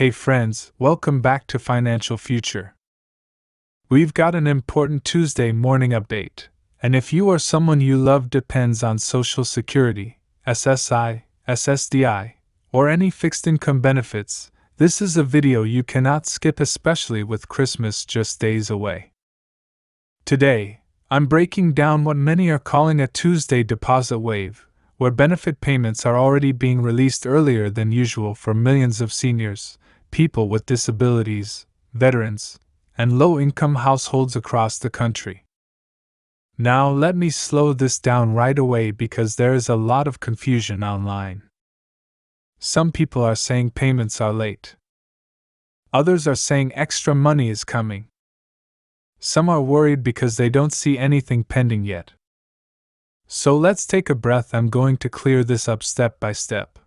Hey friends, welcome back to Financial Future. We've got an important Tuesday morning update, and if you or someone you love depends on Social Security, SSI, SSDI, or any fixed income benefits, this is a video you cannot skip, especially with Christmas just days away. Today, I'm breaking down what many are calling a Tuesday deposit wave, where benefit payments are already being released earlier than usual for millions of seniors, people with disabilities, veterans, and low-income households across the country. Now let me slow this down right away because there is a lot of confusion online. Some people are saying payments are late. Others are saying extra money is coming. Some are worried because they don't see anything pending yet. So let's take a breath. I'm going to clear this up step by step.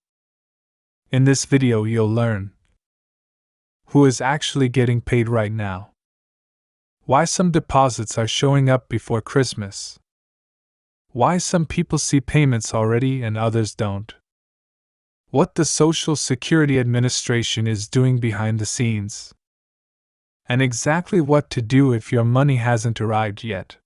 In this video you'll learn who is actually getting paid right now, why some deposits are showing up before Christmas, why some people see payments already and others don't, what the Social Security Administration is doing behind the scenes, and exactly what to do if your money hasn't arrived yet.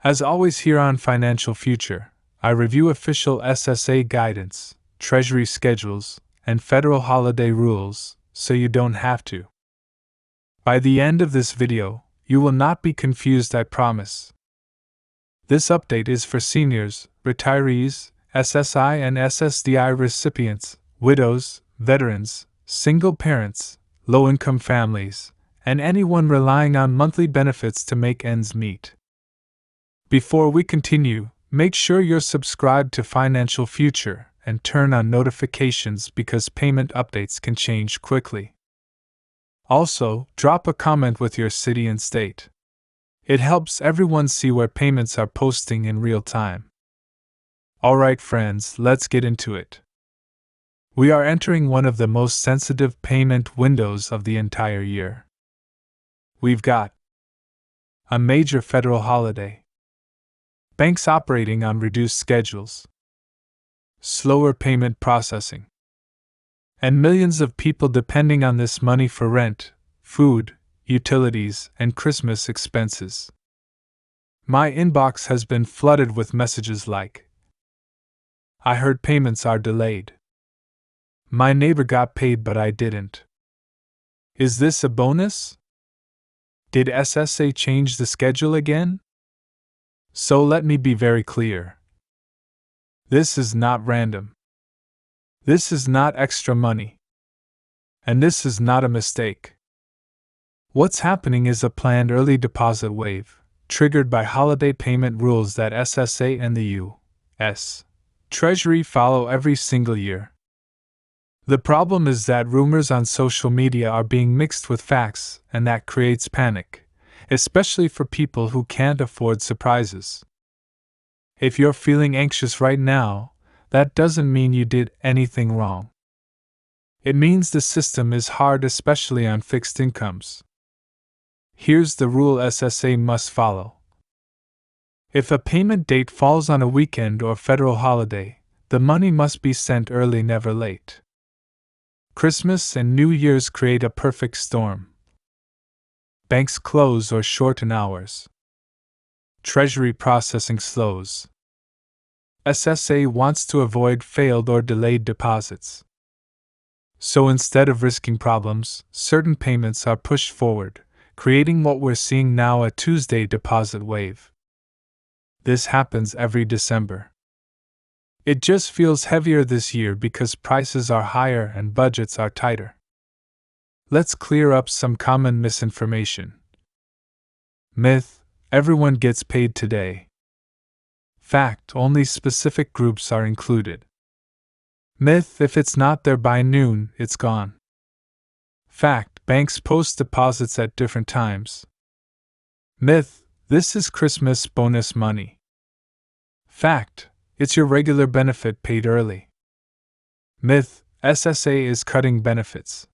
As always here on Financial Future, I review official SSA guidance, Treasury schedules, and federal holiday rules, so you don't have to. By the end of this video, you will not be confused, I promise. This update is for seniors, retirees, SSI and SSDI recipients, widows, veterans, single parents, low-income families, and anyone relying on monthly benefits to make ends meet. Before we continue, make sure you're subscribed to Financial Future and turn on notifications because payment updates can change quickly. Also, drop a comment with your city and state. It helps everyone see where payments are posting in real time. Alright friends, let's get into it. We are entering one of the most sensitive payment windows of the entire year. We've got a major federal holiday, banks operating on reduced schedules, slower payment processing, and millions of people depending on this money for rent, food, utilities, and Christmas expenses. My inbox has been flooded with messages like, "I heard payments are delayed. My neighbor got paid but I didn't. Is this a bonus? Did SSA change the schedule again?" So let me be very clear. This is not random. This is not extra money. And this is not a mistake. What's happening is a planned early deposit wave, triggered by holiday payment rules that SSA and the U.S. Treasury follow every single year. The problem is that rumors on social media are being mixed with facts, and that creates panic, especially for people who can't afford surprises. If you're feeling anxious right now, that doesn't mean you did anything wrong. It means the system is hard, especially on fixed incomes. Here's the rule SSA must follow. If a payment date falls on a weekend or federal holiday, the money must be sent early, never late. Christmas and New Year's create a perfect storm. Banks close or shorten hours. Treasury processing slows. SSA wants to avoid failed or delayed deposits. So instead of risking problems, certain payments are pushed forward, creating what we're seeing now, a Tuesday deposit wave. This happens every December. It just feels heavier this year because prices are higher and budgets are tighter. Let's clear up some common misinformation. Myth: everyone gets paid today. Fact: only specific groups are included. Myth: if it's not there by noon, it's gone. Fact: banks post deposits at different times. Myth: this is Christmas bonus money. Fact: it's your regular benefit paid early. Myth: SSA is cutting benefits.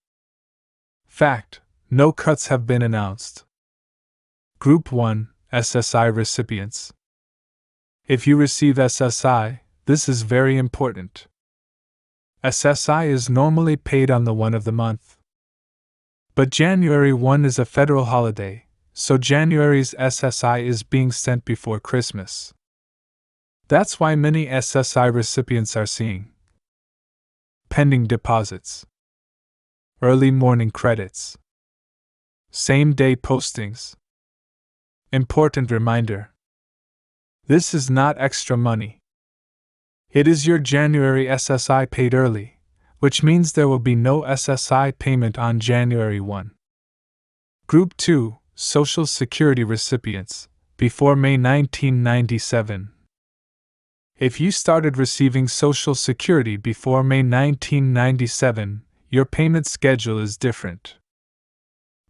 Fact: no cuts have been announced. Group 1, SSI recipients. If you receive SSI, this is very important. SSI is normally paid on the 1 of the month. But January 1 is a federal holiday, so January's SSI is being sent before Christmas. That's why many SSI recipients are seeing pending deposits, early morning credits, same-day postings. Important reminder: this is not extra money. It is your January SSI paid early, which means there will be no SSI payment on January 1. Group 2, Social Security recipients, before May 1997. If you started receiving Social Security before May 1997, your payment schedule is different.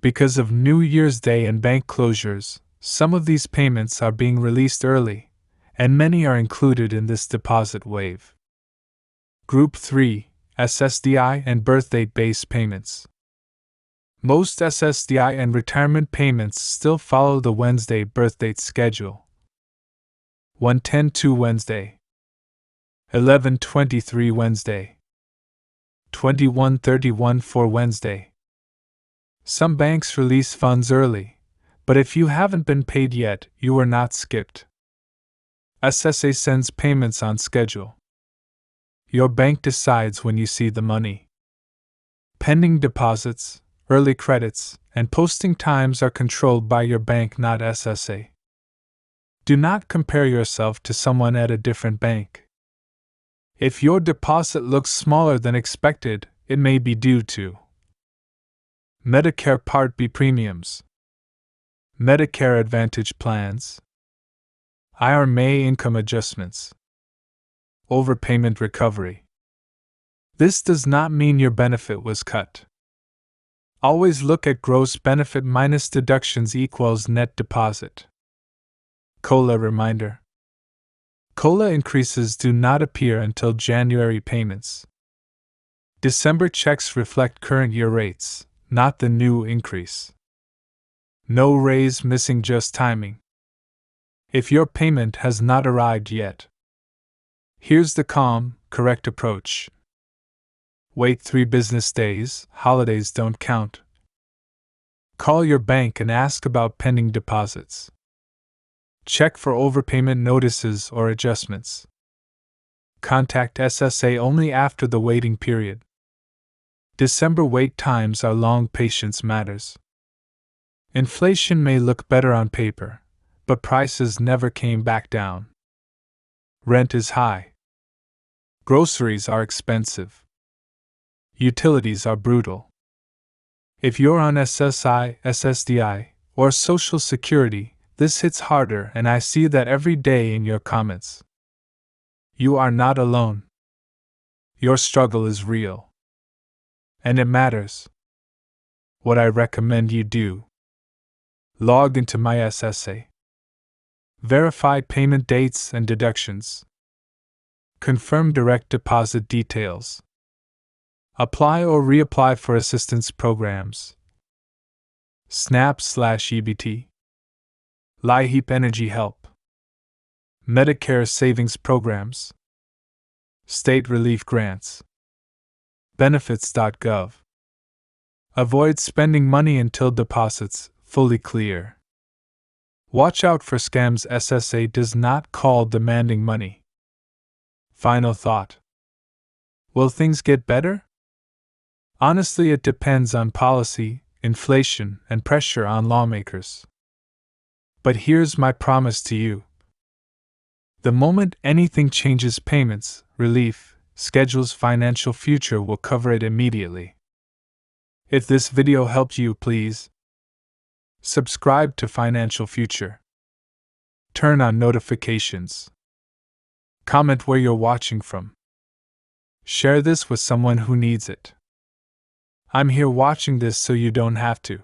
Because of New Year's Day and bank closures, some of these payments are being released early, and many are included in this deposit wave. Group 3, SSDI and birth date-based payments. Most SSDI and retirement payments still follow the Wednesday birth date schedule. 1/10/2 Wednesday, 11/23 Wednesday, 21/31 for Wednesday. Some banks release funds early, but if you haven't been paid yet, you are not skipped. SSA sends payments on schedule. Your bank decides when you see the money. Pending deposits, early credits, and posting times are controlled by your bank, not SSA. Do not compare yourself to someone at a different bank. If your deposit looks smaller than expected, it may be due to Medicare Part B premiums, Medicare Advantage plans, IRMA income adjustments, overpayment recovery. This does not mean your benefit was cut. Always look at gross benefit minus deductions equals net deposit. COLA reminder: COLA increases do not appear until January payments. December checks reflect current year rates, not the new increase. No raise missing, just timing. If your payment has not arrived yet, here's the calm, correct approach. Wait 3 business days, holidays don't count. Call your bank and ask about pending deposits. Check for overpayment notices or adjustments. Contact SSA only after the waiting period. December wait times are long, patience matters. Inflation may look better on paper, but prices never came back down. Rent is high. Groceries are expensive. Utilities are brutal. If you're on SSI, SSDI, or Social Security, this hits harder, and I see that every day in your comments. You are not alone. Your struggle is real. And it matters. What I recommend you do: log into my SSA. Verify payment dates and deductions. Confirm direct deposit details. Apply or reapply for assistance programs. SNAP/EBT. LIHEAP Energy Help. Medicare Savings Programs. State Relief Grants. Benefits.gov. Avoid spending money until deposits fully clear. Watch out for scams. SSA does not call demanding money. Final thought: will things get better? Honestly, it depends on policy, inflation, and pressure on lawmakers. But here's my promise to you. The moment anything changes, payments, relief, schedules, financial future will cover it immediately. If this video helped you, please subscribe to Financial Future. Turn on notifications. Comment where you're watching from. Share this with someone who needs it. I'm here watching this so you don't have to.